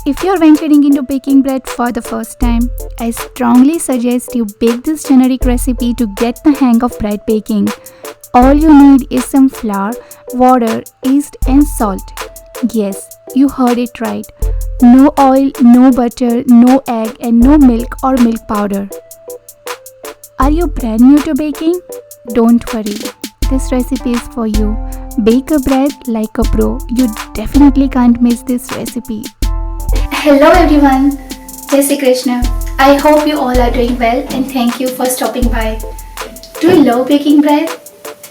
If you're venturing into baking bread for the first time, I strongly suggest you bake this generic recipe to get the hang of bread baking. All you need is some flour, water, yeast and salt. Yes, you heard it right. No oil, no butter, no egg and no milk or milk powder. Are you brand new to baking? Don't worry, this recipe is for you. Bake a bread like a pro. You definitely can't miss this recipe. Hello everyone, Jai Shri Krishna. I hope you all are doing well and thank you for stopping by. Do you love baking bread?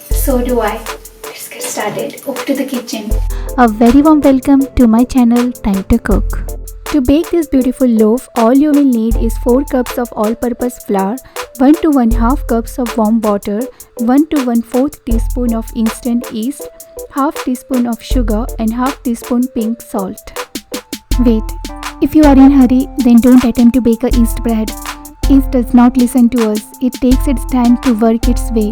So do I. Let's get started. Off to the kitchen. A very warm welcome to my channel Time to Cook. To bake this beautiful loaf, all you will need is 4 cups of all-purpose flour, 1 to 1/2 cups of warm water, 1 to 1/4 teaspoon of instant yeast, half teaspoon of sugar and half teaspoon pink salt. Wait, if you are in a hurry, then don't attempt to bake a yeast bread. Yeast does not listen to us. It takes its time to work its way.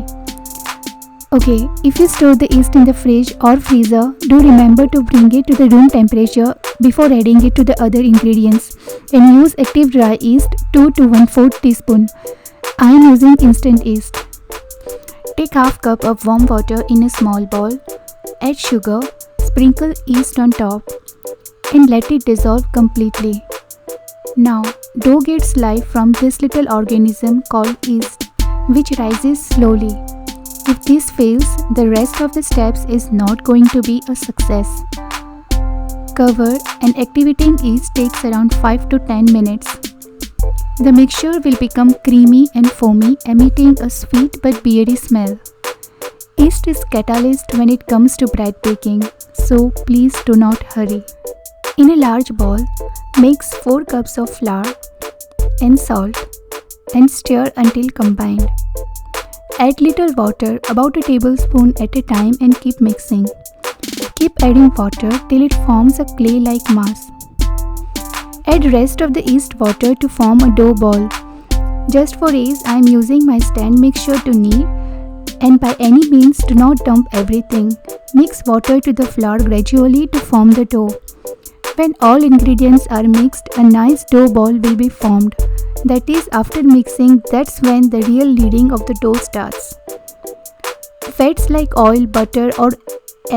Okay, if you store the yeast in the fridge or freezer, do remember to bring it to the room temperature before adding it to the other ingredients, and use active dry yeast 2 to 1/4 teaspoon. I am using instant yeast. Take half cup of warm water in a small bowl, add sugar, sprinkle yeast on top, and let it dissolve completely. Now, dough gets life from this little organism called yeast, which rises slowly. If this fails, the rest of the steps is not going to be a success. Cover and activating yeast takes around 5 to 10 minutes. The mixture will become creamy and foamy, emitting a sweet but beery smell. Yeast is catalyst when it comes to bread baking, so please do not hurry. In a large bowl, mix 4 cups of flour and salt and stir until combined. Add little water, about a tablespoon at a time, and keep mixing. Keep adding water till it forms a clay-like mass. Add rest of the yeast water to form a dough ball. Just for ease, I am using my stand mixture to knead, and by any means do not dump everything. Mix water to the flour gradually to form the dough. When all ingredients are mixed, a nice dough ball will be formed. That is, after mixing, that's when the real kneading of the dough starts. Fats like oil, butter or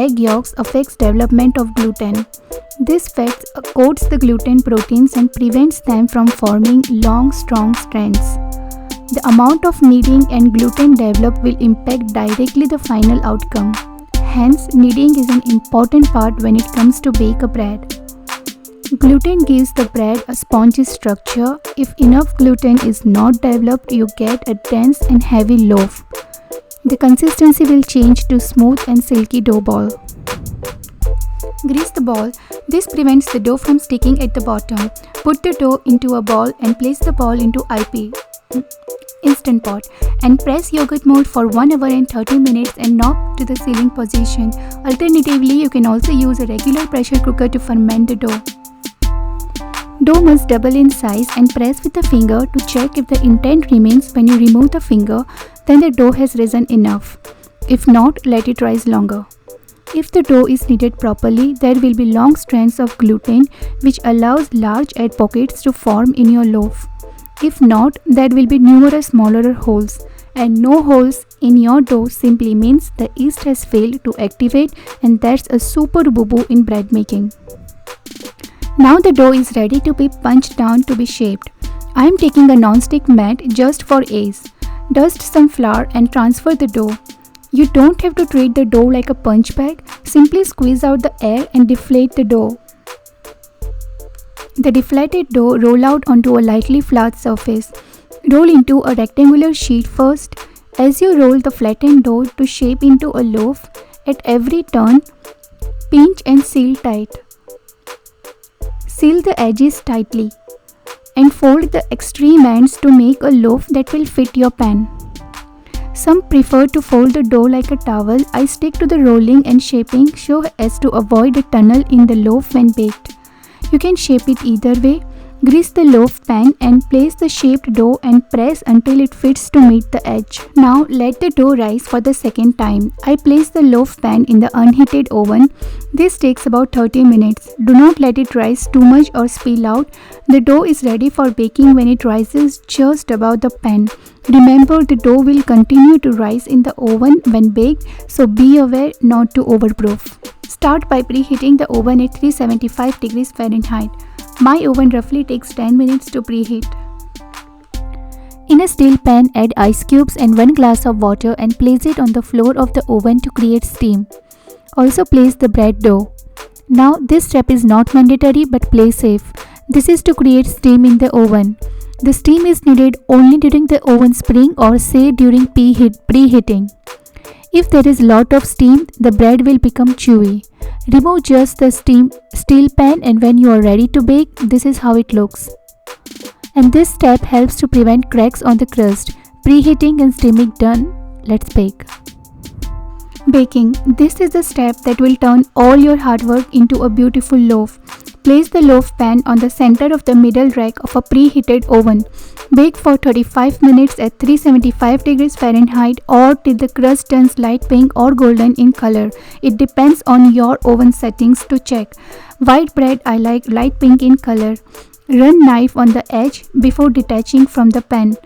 egg yolks affects development of gluten. This fat coats the gluten proteins and prevents them from forming long, strong strands. The amount of kneading and gluten developed will impact directly the final outcome. Hence, kneading is an important part when it comes to bake a bread. Gluten gives the bread a spongy structure. If enough gluten is not developed, you get a dense and heavy loaf. The consistency will change to smooth and silky dough ball. Grease the ball. This prevents the dough from sticking at the bottom. Put the dough into a ball and place the ball into Instant Pot and press yogurt mode for 1 hour and 30 minutes and knock to the sealing position. Alternatively, you can also use a regular pressure cooker to ferment the dough. Dough must double in size and press with the finger to check if the indent remains. When you remove the finger, then the dough has risen enough. If not, let it rise longer. If the dough is kneaded properly, there will be long strands of gluten which allows large air pockets to form in your loaf. If not, there will be numerous smaller holes, and no holes in your dough simply means the yeast has failed to activate, and that's a super boo-boo in bread making. Now the dough is ready to be punched down to be shaped. I am taking a non-stick mat just for ease. Dust some flour and transfer the dough. You don't have to treat the dough like a punch bag. Simply squeeze out the air and deflate the dough. The deflated dough roll out onto a lightly flat surface. Roll into a rectangular sheet first. As you roll the flattened dough to shape into a loaf, at every turn, pinch and seal tight. Seal the edges tightly and fold the extreme ends to make a loaf that will fit your pan. Some prefer to fold the dough like a towel. I stick to the rolling and shaping so as to avoid a tunnel in the loaf when baked. You can shape it either way. Grease the loaf pan and place the shaped dough and press until it fits to meet the edge. Now let the dough rise for the second time. I place the loaf pan in the unheated oven. This takes about 30 minutes. Do not let it rise too much or spill out. The dough is ready for baking when it rises just above the pan. Remember, the dough will continue to rise in the oven when baked, so be aware not to overproof. Start by preheating the oven at 375 degrees Fahrenheit. My oven roughly takes 10 minutes to preheat. In a steel pan, add ice cubes and 1 glass of water and place it on the floor of the oven to create steam. Also place the bread dough. Now this step is not mandatory but play safe. This is to create steam in the oven. The steam is needed only during the oven spring or say during preheating. If there is lot of steam, the bread will become chewy. Remove just the steel pan and when you are ready to bake, this is how it looks. And this step helps to prevent cracks on the crust. Preheating and steaming done, let's bake. Baking. This is the step that will turn all your hard work into a beautiful loaf. Place the loaf pan on the center of the middle rack of a preheated oven. Bake for 35 minutes at 375 degrees Fahrenheit or till the crust turns light pink or golden in color. It depends on your oven settings to check. White bread I like light pink in color. Run knife on the edge before detaching from the pan.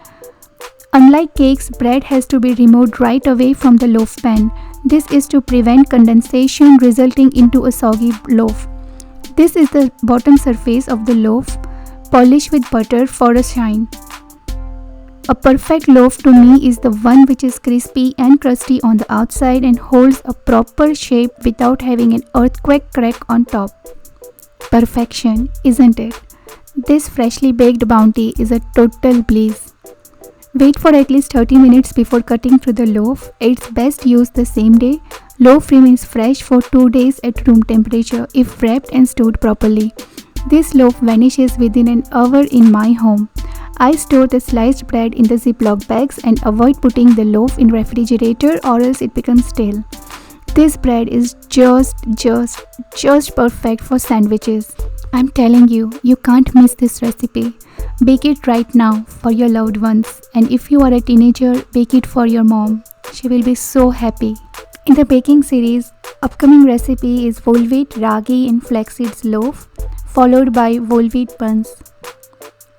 Unlike cakes, bread has to be removed right away from the loaf pan. This is to prevent condensation resulting into a soggy loaf. This is the bottom surface of the loaf. Polish with butter for a shine. A perfect loaf to me is the one which is crispy and crusty on the outside and holds a proper shape without having an earthquake crack on top. Perfection, isn't it? This freshly baked bounty is a total bliss. Wait for at least 30 minutes before cutting through the loaf. It's best used the same day. Loaf remains fresh for 2 days at room temperature if wrapped and stored properly. This loaf vanishes within an hour in my home. I store the sliced bread in the Ziploc bags and avoid putting the loaf in refrigerator or else it becomes stale. This bread is just perfect for sandwiches. I'm telling you, you can't miss this recipe. Bake it right now for your loved ones, and if you are a teenager, bake it for your mom. She will be so happy. In the baking series, upcoming recipe is whole wheat, ragi and flax seeds loaf, followed by whole wheat buns.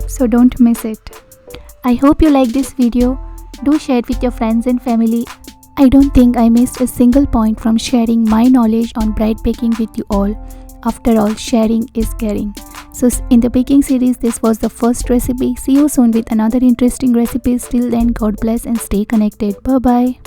So don't miss it. I hope you like this video. Do share it with your friends and family. I don't think I missed a single point from sharing my knowledge on bread baking with you all. After all, sharing is caring. So in the baking series, this was the first recipe. See you soon with another interesting recipe. Till then, God bless and stay connected. Bye bye.